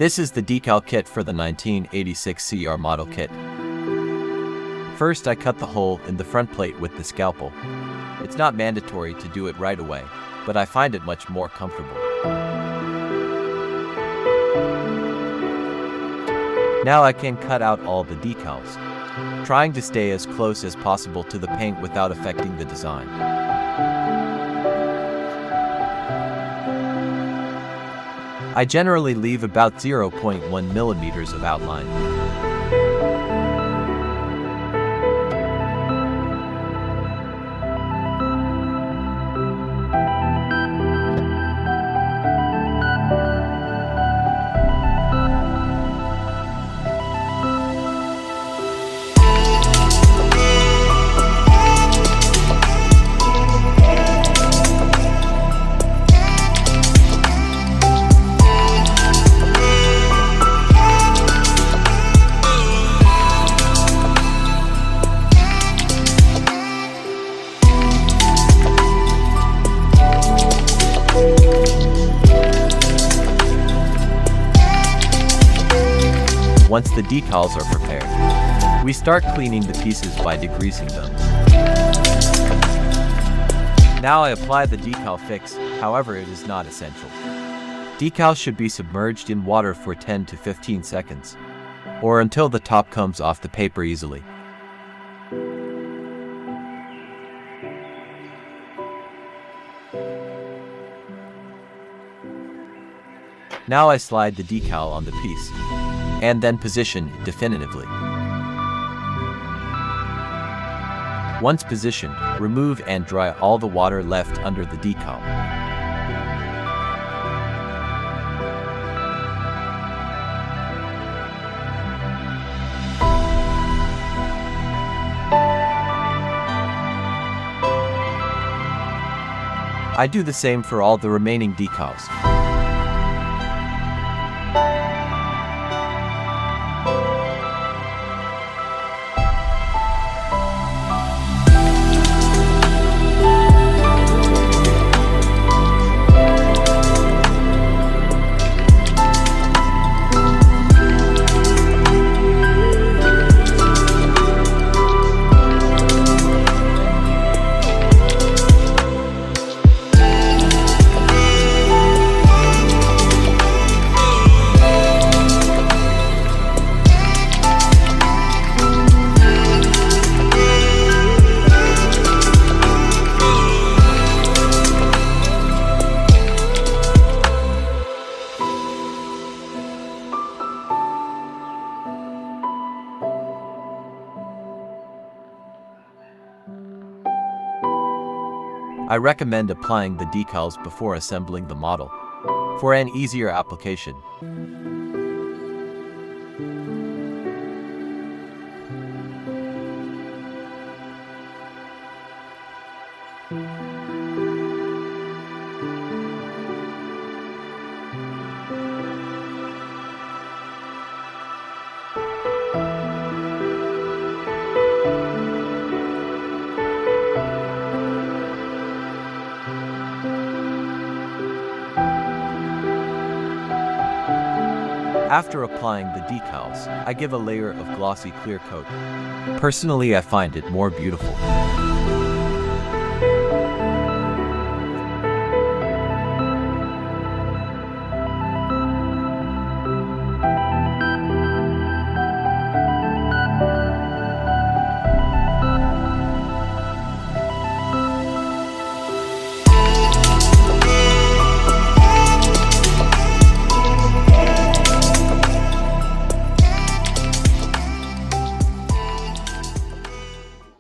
This is the decal kit for the 1986 CR model kit. First, I cut the hole in the front plate with the scalpel. It's not mandatory to do it right away, but I find it much more comfortable. Now I can cut out all the decals, trying to stay as close as possible to the paint without affecting the design. I generally leave about 0.1 millimeters of outline. Once the decals are prepared, we start cleaning the pieces by degreasing them. Now I apply the decal fix, however it is not essential. Decals should be submerged in water for 10 to 15 seconds, or until the top comes off the paper easily. Now I slide the decal on the piece, and then position definitively. Once positioned, remove and dry all the water left under the decal. I do the same for all the remaining decals. I recommend applying the decals before assembling the model, for an easier application. After applying the decals, I give a layer of glossy clear coat. Personally, I find it more beautiful.